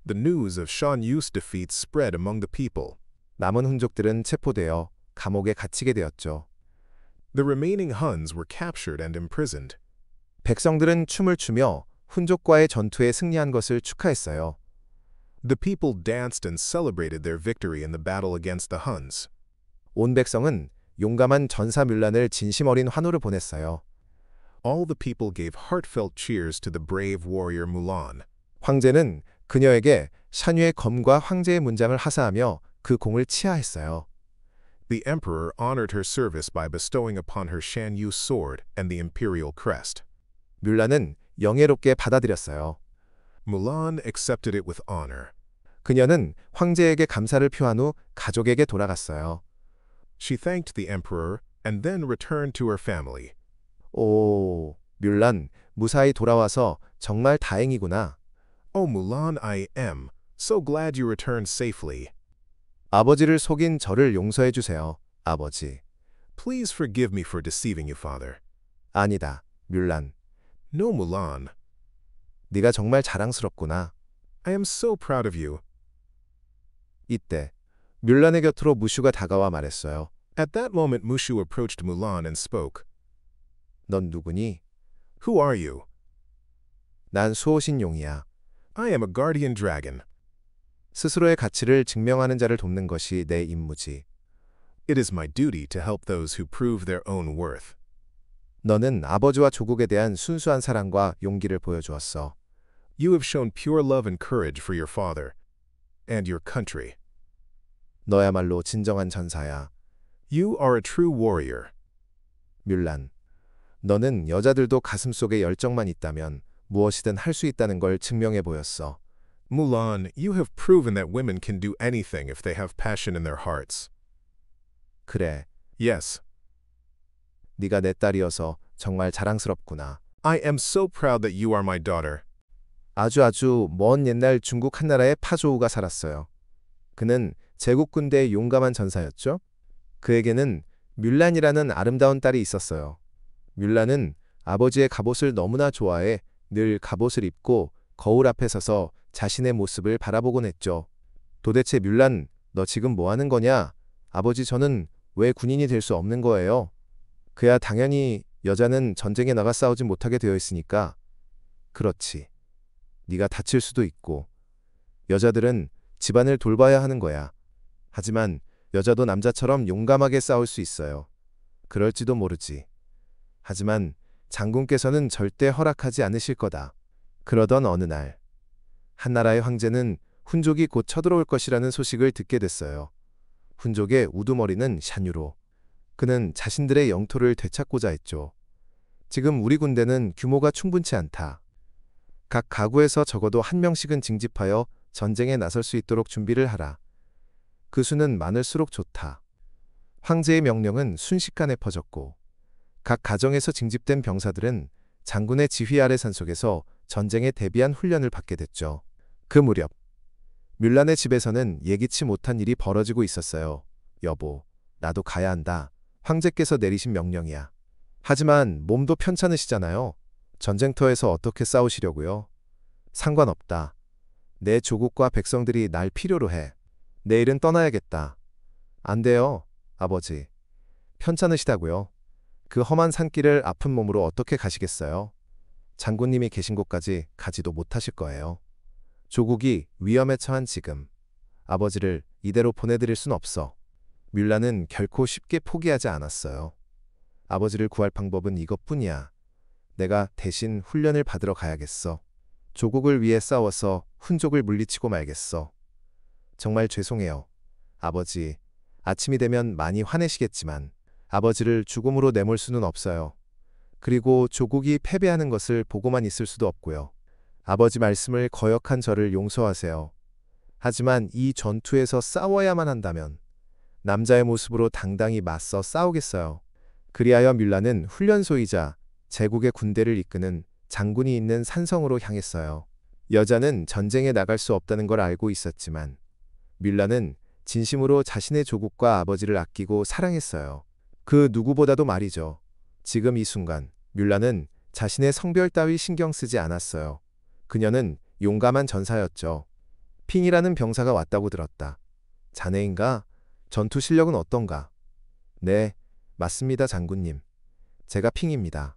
The news of Shan Yu's defeat spread among the people. 남은 훈족들은 체포되어 감옥에 갇히게 되었죠. The remaining Huns were captured and imprisoned. 백성들은 춤을 추며 훈족과의 전투에 승리한 것을 축하했어요. The people danced and celebrated their victory in the battle against the Huns. 온 백성은 용감한 전사 뮬란을 진심 어린 환호를 보냈어요. All the people gave heartfelt cheers to the brave warrior Mulan. 황제는 그녀에게 샤뉴의 검과 황제의 문장을 하사하며 그 공을 치하했어요. The emperor honored her service by bestowing upon her Shan Yu sword and the imperial crest. 뮬란은 영예롭게 받아들였어요. Mulan accepted it with honor. 그녀는 황제에게 감사를 표한 후 가족에게 돌아갔어요. She thanked the emperor and then returned to her family. 오, 뮬란, 무사히 돌아와서 정말 다행이구나. Oh, Mulan, I am so glad you returned safely. 아버지를 속인 저를 용서해 주세요, 아버지. Please forgive me for deceiving you, father. 아니다, 뮬란. No, Mulan. 네가 정말 자랑스럽구나. I am so proud of you. 이때 뮬란의 곁으로 무슈가 다가와 말했어요. At that moment, Mushu approached Mulan and spoke. 넌 누구니? Who are you? 난 수호신 용이야. I am a guardian dragon. 스스로의 가치를 증명하는 자를 돕는 것이 내 임무지. It is my duty to help those who prove their own worth. 너는 아버지와 조국에 대한 순수한 사랑과 용기를 보여주었어. You have shown pure love and courage for your father and your country. 너야말로 진정한 전사야. You are a true warrior. 뮬란, 너는 여자들도 가슴속에 열정만 있다면 무엇이든 할 수 있다는 걸 증명해 보였어. Mulan, you have proven that women can do anything if they have passion in their hearts. 그래, Yes, 네가 내 딸이어서 정말 자랑스럽구나. I am so proud that you are my daughter. 아주 먼 옛날 중국 한나라에 파조우가 살았어요. 그는 제국 군대의 용감한 전사였죠. 그에게는 뮬란이라는 아름다운 딸이 있었어요. 뮬란은 아버지의 갑옷을 너무나 좋아해 늘 갑옷을 입고 거울 앞에 서서 자신의 모습을 바라보곤 했죠. 도대체 뮬란, 너 지금 뭐 하는 거냐? 아버지, 저는 왜 군인이 될 수 없는 거예요? 그야 당연히 여자는 전쟁에 나가 싸우지 못하게 되어 있으니까. 그렇지. 네가 다칠 수도 있고. 여자들은 집안을 돌봐야 하는 거야. 하지만 여자도 남자처럼 용감하게 싸울 수 있어요. 그럴지도 모르지. 하지만 장군께서는 절대 허락하지 않으실 거다. 그러던 어느 날, 한나라의 황제는 훈족이 곧 쳐들어올 것이라는 소식을 듣게 됐어요. 훈족의 우두머리는 샤뉴로. 그는 자신들의 영토를 되찾고자 했죠. 지금 우리 군대는 규모가 충분치 않다. 각 가구에서 적어도 한 명씩은 징집하여 전쟁에 나설 수 있도록 준비를 하라. 그 수는 많을수록 좋다. 황제의 명령은 순식간에 퍼졌고 각 가정에서 징집된 병사들은 장군의 지휘 아래 산속에서 전쟁에 대비한 훈련을 받게 됐죠. 그 무렵 뮬란의 집에서는 예기치 못한 일이 벌어지고 있었어요. 여보, 나도 가야 한다. 황제께서 내리신 명령이야. 하지만 몸도 편찮으시잖아요. 전쟁터에서 어떻게 싸우시려고요? 상관없다. 내 조국과 백성들이 날 필요로 해. 내일은 떠나야겠다. 안 돼요, 아버지. 편찮으시다고요? 그 험한 산길을 아픈 몸으로 어떻게 가시겠어요? 장군님이 계신 곳까지 가지도 못하실 거예요. 조국이 위험에 처한 지금 아버지를 이대로 보내드릴 순 없어. 뮬란은 결코 쉽게 포기하지 않았어요. 아버지를 구할 방법은 이것뿐이야. 내가 대신 훈련을 받으러 가야겠어. 조국을 위해 싸워서 훈족을 물리치고 말겠어. 정말 죄송해요. 아버지, 아침이 되면 많이 화내시겠지만 아버지를 죽음으로 내몰 수는 없어요. 그리고 조국이 패배하는 것을 보고만 있을 수도 없고요. 아버지 말씀을 거역한 저를 용서하세요. 하지만 이 전투에서 싸워야만 한다면 남자의 모습으로 당당히 맞서 싸우겠어요. 그리하여 뮬라는 훈련소이자 제국의 군대를 이끄는 장군이 있는 산성으로 향했어요. 여자는 전쟁에 나갈 수 없다는 걸 알고 있었지만 뮬라는 진심으로 자신의 조국과 아버지를 아끼고 사랑했어요. 그 누구보다도 말이죠. 지금 이 순간 뮬라는 자신의 성별 따위 신경 쓰지 않았어요. 그녀는 용감한 전사였죠. 핑이라는 병사가 왔다고 들었다. 자네인가? 전투 실력은 어떤가? 네, 맞습니다, 장군님. 제가 핑입니다.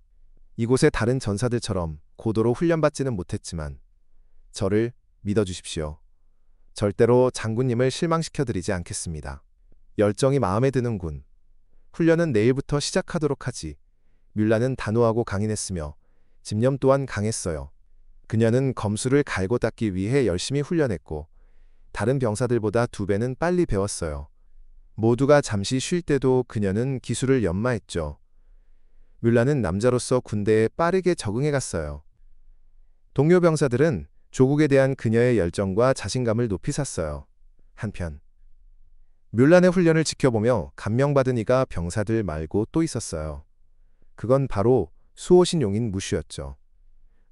이곳의 다른 전사들처럼 고도로 훈련받지는 못했지만 저를 믿어주십시오. 절대로 장군님을 실망시켜드리지 않겠습니다. 열정이 마음에 드는군. 훈련은 내일부터 시작하도록 하지. 뮬라는 단호하고 강인했으며 집념 또한 강했어요. 그녀는 검수를 갈고 닦기 위해 열심히 훈련했고 다른 병사들보다 2배는 빨리 배웠어요. 모두가 잠시 쉴 때도 그녀는 기술을 연마했죠. 뮬라는 남자로서 군대에 빠르게 적응해갔어요. 동료 병사들은 조국에 대한 그녀의 열정과 자신감을 높이 샀어요. 한편 뮬란의 훈련을 지켜보며 감명받은 이가 병사들 말고 또 있었어요. 그건 바로 수호신 용인 무슈였죠.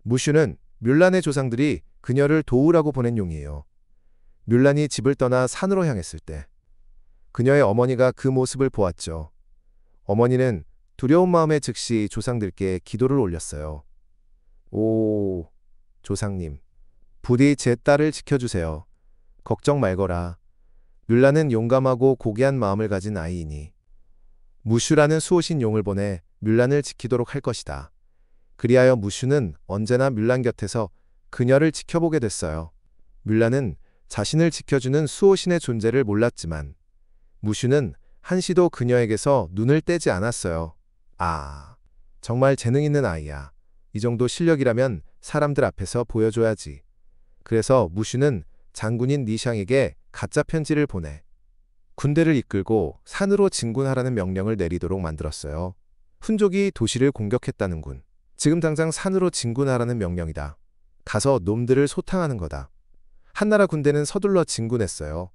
무슈는 뮬란의 조상들이 그녀를 도우라고 보낸 용이에요. 뮬란이 집을 떠나 산으로 향했을 때 그녀의 어머니가 그 모습을 보았죠. 어머니는 두려운 마음에 즉시 조상들께 기도를 올렸어요. 오, 조상님, 부디 제 딸을 지켜주세요. 걱정 말거라. 뮬라는 용감하고 고귀한 마음을 가진 아이이니 무슈라는 수호신 용을 보내 뮬란을 지키도록 할 것이다. 그리하여 무슈는 언제나 뮬란 곁에서 그녀를 지켜보게 됐어요. 뮬란은 자신을 지켜주는 수호신의 존재를 몰랐지만 무슈는 한시도 그녀에게서 눈을 떼지 않았어요. 아, 정말 재능 있는 아이야. 이 정도 실력이라면 사람들 앞에서 보여줘야지. 그래서 무슈는 장군인 니샹에게 가짜 편지를 보내 군대를 이끌고 산으로 진군하라는 명령을 내리도록 만들었어요. 훈족이 도시를 공격했다는군. 지금 당장 산으로 진군하라는 명령이다. 가서 놈들을 소탕하는 거다. 한나라 군대는 서둘러 진군했어요.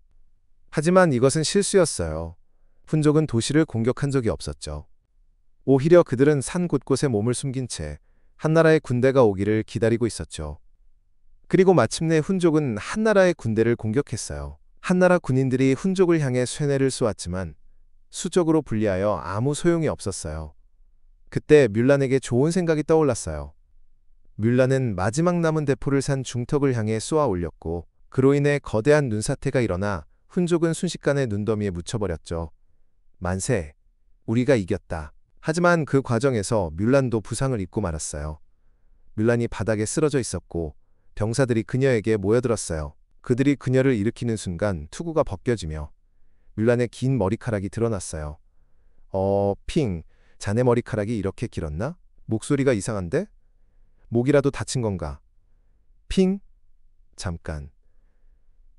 하지만 이것은 실수였어요. 훈족은 도시를 공격한 적이 없었죠. 오히려 그들은 산 곳곳에 몸을 숨긴 채 한나라의 군대가 오기를 기다리고 있었죠. 그리고 마침내 훈족은 한나라의 군대를 공격했어요. 한나라 군인들이 훈족을 향해 쇠뇌를 쏘았지만 수적으로 불리하여 아무 소용이 없었어요. 그때 뮬란에게 좋은 생각이 떠올랐어요. 뮬란은 마지막 남은 대포를 산 중턱을 향해 쏘아 올렸고 그로 인해 거대한 눈사태가 일어나 훈족은 순식간에 눈더미에 묻혀버렸죠. 만세, 우리가 이겼다. 하지만 그 과정에서 뮬란도 부상을 입고 말았어요. 뮬란이 바닥에 쓰러져 있었고 병사들이 그녀에게 모여들었어요. 그들이 그녀를 일으키는 순간 투구가 벗겨지며 뮬란의 긴 머리카락이 드러났어요. 핑, 자네 머리카락이 이렇게 길었나? 목소리가 이상한데? 목이라도 다친 건가? 핑? 잠깐.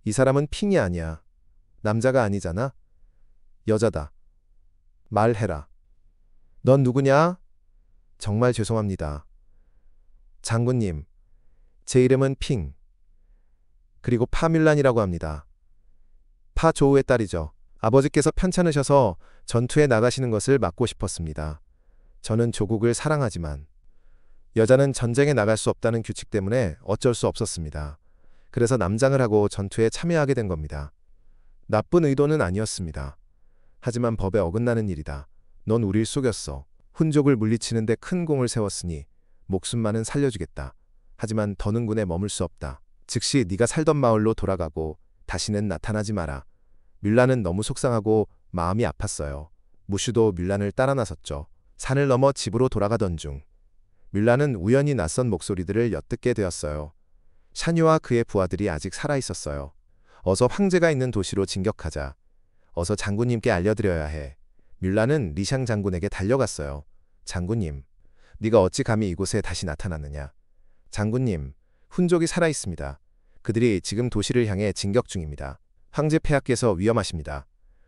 이 사람은 핑이 아니야. 남자가 아니잖아? 여자다. 말해라. 넌 누구냐? 정말 죄송합니다. 장군님, 제 이름은 핑. 그리고 파뮬란이라고 합니다. 파조우의 딸이죠. 아버지께서 편찮으셔서 전투에 나가시는 것을 막고 싶었습니다. 저는 조국을 사랑하지만 여자는 전쟁에 나갈 수 없다는 규칙 때문에 어쩔 수 없었습니다. 그래서 남장을 하고 전투에 참여하게 된 겁니다. 나쁜 의도는 아니었습니다. 하지만 법에 어긋나는 일이다. 넌 우릴 속였어. 훈족을 물리치는데 큰 공을 세웠으니 목숨만은 살려주겠다. 하지만 더는 군에 머물 수 없다. 즉시 네가 살던 마을로 돌아가고 다시는 나타나지 마라. 뮬란은 너무 속상하고 마음이 아팠어요. 무슈도 뮬란을 따라 나섰죠. 산을 넘어 집으로 돌아가던 중 뮬란은 우연히 낯선 목소리들을 엿듣게 되었어요. 샤뉴와 그의 부하들이 아직 살아있었어요. 어서 황제가 있는 도시로 진격하자. 어서 장군님께 알려드려야 해. 뮬란은 리샹 장군에게 달려갔어요. 장군님, 네가 어찌 감히 이곳에 다시 나타났느냐. 장군님, 훈족이 살아있습니다. 그들이 지금 도시를 향해 진격 중입니다. 황제 폐하께서 위험하십니다.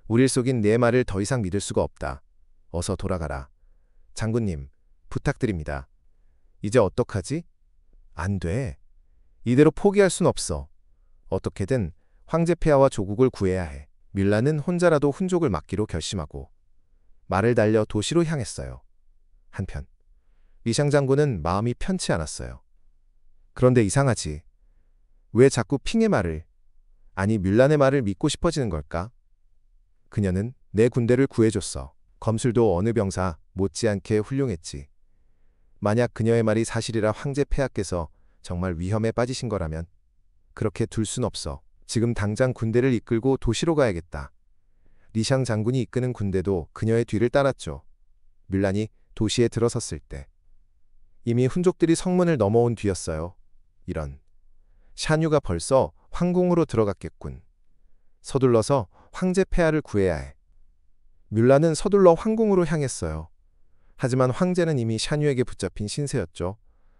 우릴 속인 네 말을 더 이상 믿을 수가 없다. 어서 돌아가라. 장군님, 부탁드립니다. 이제 어떡하지? 안 돼. 이대로 포기할 순 없어. 어떻게든 황제 폐하와 조국을 구해야 해. 뮬란은 혼자라도 훈족을 막기로 결심하고 말을 달려 도시로 향했어요. 한편 리샹 장군은 마음이 편치 않았어요. 그런데 이상하지. 왜 자꾸 핑의 말을, 아니 뮬란의 말을 믿고 싶어지는 걸까? 그녀는 내 군대를 구해줬어. 검술도 어느 병사 못지않게 훌륭했지. 만약 그녀의 말이 사실이라 황제 폐하께서 정말 위험에 빠지신 거라면 그렇게 둘 순 없어. 지금 당장 군대를 이끌고 도시로 가야겠다. 리샹 장군이 이끄는 군대도 그녀의 뒤를 따랐죠. 뮬란이 도시에 들어섰을 때 이미 훈족들이 성문을 넘어온 뒤였어요. 이런. 샤뉴가 벌써 황궁으로 들어갔겠군. 서둘러서 황제 폐하를 구해야 해. 뮬란은 서둘러 황궁으로 향했어요. 하지만 황제는 이미 샤뉴에게 붙잡힌 신세였죠.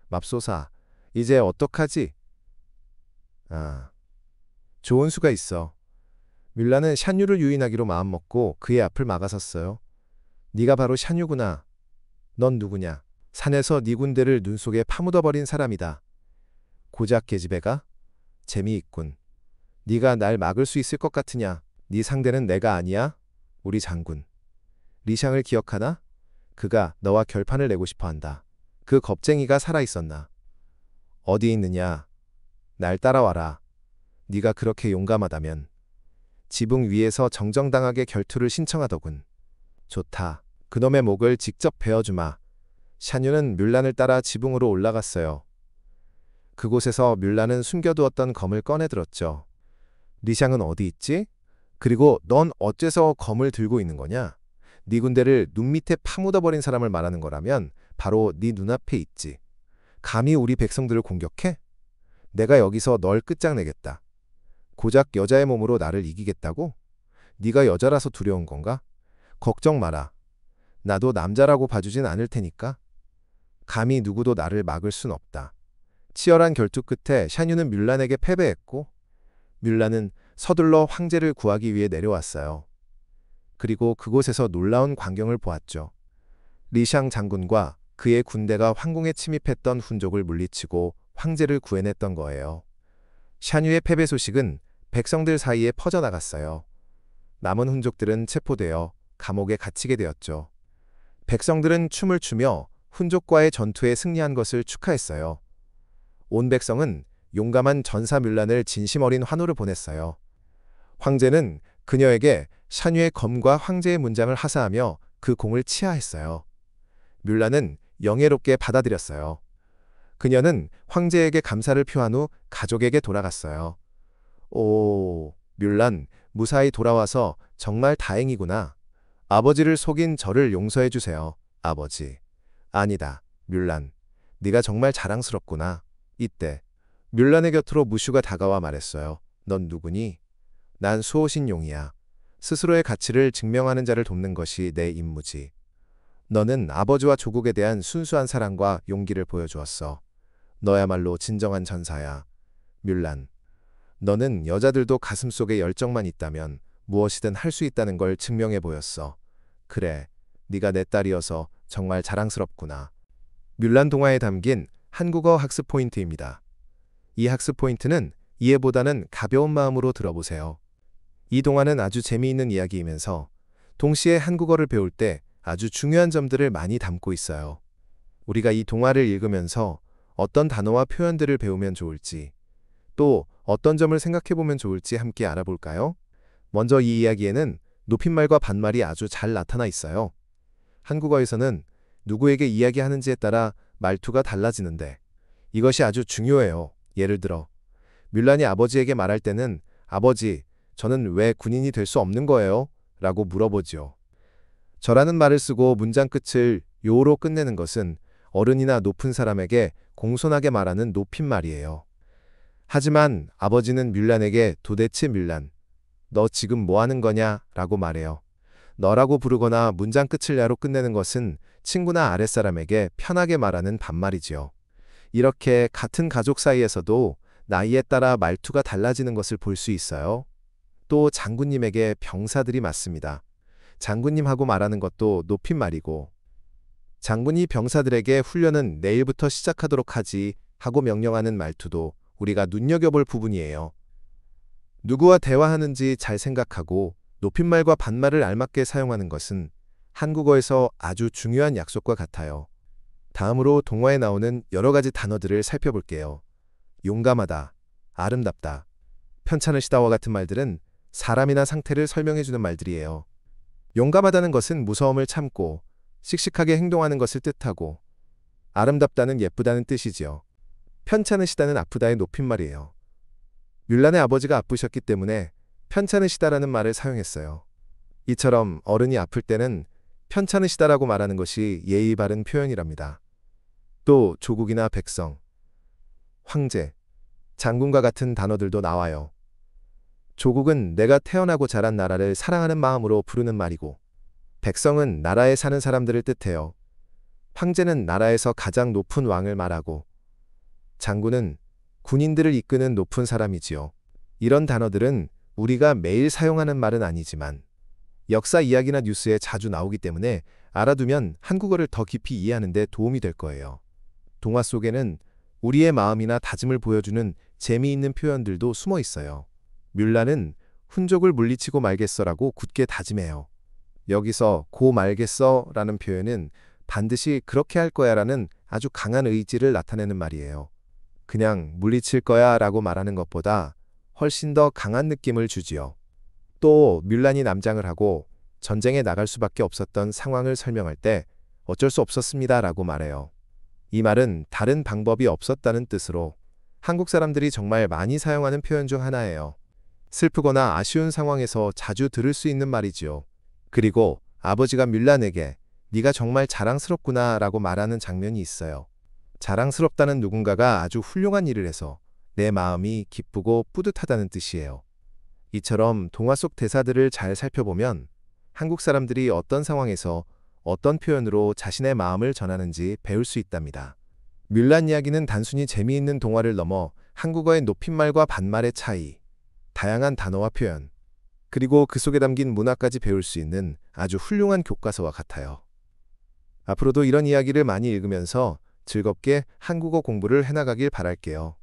맙소사, 이제 어떡하지? 좋은 수가 있어. 뮬란은 샤뉴를 유인하기로 마음먹고 그의 앞을 막아섰어요. 네가 바로 샤뉴구나. 넌 누구냐? 산에서 네 군대를 눈 속에 파묻어버린 사람이다. 고작 계집애가? 재미있군. 네가 날 막을 수 있을 것 같으냐? 네 상대는 내가 아니야? 우리 장군. 리샹을 기억하나? 그가 너와 결판을 내고 싶어한다. 그 겁쟁이가 살아있었나? 어디 있느냐? 날 따라와라. 네가 그렇게 용감하다면. 지붕 위에서 정정당하게 결투를 신청하더군. 좋다. 그놈의 목을 직접 베어주마. 샤뉴는 뮬란을 따라 지붕으로 올라갔어요. 그곳에서 뮬란은 숨겨두었던 검을 꺼내들었죠. 리샹은 어디 있지? 그리고 넌 어째서 검을 들고 있는 거냐? 네 군대를 눈 밑에 파묻어버린 사람을 말하는 거라면 바로 네 눈앞에 있지. 감히 우리 백성들을 공격해? 내가 여기서 널 끝장내겠다. 고작 여자의 몸으로 나를 이기겠다고? 네가 여자라서 두려운 건가? 걱정 마라. 나도 남자라고 봐주진 않을 테니까. 감히 누구도 나를 막을 순 없다. 치열한 결투 끝에 샤뉴는 뮬란에게 패배했고 뮬란은 서둘러 황제를 구하기 위해 내려왔어요. 그리고 그곳에서 놀라운 광경을 보았죠. 리샹 장군과 그의 군대가 황궁에 침입했던 훈족을 물리치고 황제를 구해냈던 거예요. 샤뉴의 패배 소식은 백성들 사이에 퍼져나갔어요. 남은 훈족들은 체포되어 감옥에 갇히게 되었죠. 백성들은 춤을 추며 훈족과의 전투에 승리한 것을 축하했어요. 온 백성은 용감한 전사 뮬란을 진심 어린 환호를 보냈어요. 황제는 그녀에게 샤뉴의 검과 황제의 문장을 하사하며 그 공을 치하했어요. 뮬란은 영예롭게 받아들였어요. 그녀는 황제에게 감사를 표한 후 가족에게 돌아갔어요. 오, 뮬란, 무사히 돌아와서 정말 다행이구나. 아버지를 속인 저를 용서해 주세요, 아버지. 아니다, 뮬란. 네가 정말 자랑스럽구나. 이때 뮬란의 곁으로 무슈가 다가와 말했어요. 넌 누구니? 난 수호신 용이야. 스스로의 가치를 증명하는 자를 돕는 것이 내 임무지. 너는 아버지와 조국에 대한 순수한 사랑과 용기를 보여주었어. 너야말로 진정한 전사야. 뮬란. 너는 여자들도 가슴속에 열정만 있다면 무엇이든 할 수 있다는 걸 증명해 보였어. 그래, 네가 내 딸이어서 정말 자랑스럽구나. 뮬란 동화에 담긴 한국어 학습 포인트입니다. 이 학습 포인트는 이해보다는 가벼운 마음으로 들어보세요. 이 동화는 아주 재미있는 이야기이면서 동시에 한국어를 배울 때 아주 중요한 점들을 많이 담고 있어요. 우리가 이 동화를 읽으면서 어떤 단어와 표현들을 배우면 좋을지, 또 어떤 점을 생각해보면 좋을지 함께 알아볼까요? 먼저 이 이야기에는 높임말과 반말이 아주 잘 나타나 있어요. 한국어에서는 누구에게 이야기하는지에 따라 말투가 달라지는데 이것이 아주 중요해요. 예를 들어 뮬란이 아버지에게 말할 때는 아버지, 저는 왜 군인이 될 수 없는 거예요? 라고 물어보지요. 저라는 말을 쓰고 문장 끝을 요로 끝내는 것은 어른이나 높은 사람에게 공손하게 말하는 높임말이에요. 하지만 아버지는 뮬란에게 도대체 뮬란, 너 지금 뭐 하는 거냐? 라고 말해요. 너라고 부르거나 문장 끝을 야로 끝내는 것은 친구나 아랫사람에게 편하게 말하는 반말이지요. 이렇게 같은 가족 사이에서도 나이에 따라 말투가 달라지는 것을 볼 수 있어요. 또 장군님에게 병사들이 맞습니다. 장군님하고 말하는 것도 높임말이고, 장군이 병사들에게 훈련은 내일부터 시작하도록 하지 하고 명령하는 말투도 우리가 눈여겨볼 부분이에요. 누구와 대화하는지 잘 생각하고 높임말과 반말을 알맞게 사용하는 것은 한국어에서 아주 중요한 약속과 같아요. 다음으로 동화에 나오는 여러 가지 단어들을 살펴볼게요. 용감하다, 아름답다, 편찮으시다와 같은 말들은 사람이나 상태를 설명해주는 말들이에요. 용감하다는 것은 무서움을 참고 씩씩하게 행동하는 것을 뜻하고, 아름답다는 예쁘다는 뜻이지요. 편찮으시다는 아프다의 높임말이에요. 뮬란의 아버지가 아프셨기 때문에 편찮으시다라는 말을 사용했어요. 이처럼 어른이 아플 때는 편찮으시다라고 말하는 것이 예의 바른 표현이랍니다. 또 조국이나 백성, 황제, 장군과 같은 단어들도 나와요. 조국은 내가 태어나고 자란 나라를 사랑하는 마음으로 부르는 말이고, 백성은 나라에 사는 사람들을 뜻해요. 황제는 나라에서 가장 높은 왕을 말하고, 장군은 군인들을 이끄는 높은 사람이지요. 이런 단어들은 우리가 매일 사용하는 말은 아니지만 역사 이야기나 뉴스에 자주 나오기 때문에 알아두면 한국어를 더 깊이 이해하는 데 도움이 될 거예요. 동화 속에는 우리의 마음이나 다짐을 보여주는 재미있는 표현들도 숨어 있어요. 뮬란은 훈족을 물리치고 말겠어라고 굳게 다짐해요. 여기서 고 말겠어 라는 표현은 반드시 그렇게 할 거야 라는 아주 강한 의지를 나타내는 말이에요. 그냥 물리칠 거야 라고 말하는 것보다 훨씬 더 강한 느낌을 주지요. 또 뮬란이 남장을 하고 전쟁에 나갈 수밖에 없었던 상황을 설명할 때 어쩔 수 없었습니다 라고 말해요. 이 말은 다른 방법이 없었다는 뜻으로 한국 사람들이 정말 많이 사용하는 표현 중 하나예요. 슬프거나 아쉬운 상황에서 자주 들을 수 있는 말이지요. 그리고 아버지가 뮬란에게 네가 정말 자랑스럽구나 라고 말하는 장면이 있어요. 자랑스럽다는 누군가가 아주 훌륭한 일을 해서 내 마음이 기쁘고 뿌듯하다는 뜻이에요. 이처럼 동화 속 대사들을 잘 살펴보면 한국 사람들이 어떤 상황에서 어떤 표현으로 자신의 마음을 전하는지 배울 수 있답니다. 뮬란 이야기는 단순히 재미있는 동화를 넘어 한국어의 높임말과 반말의 차이, 다양한 단어와 표현, 그리고 그 속에 담긴 문화까지 배울 수 있는 아주 훌륭한 교과서와 같아요. 앞으로도 이런 이야기를 많이 읽으면서 즐겁게 한국어 공부를 해나가길 바랄게요.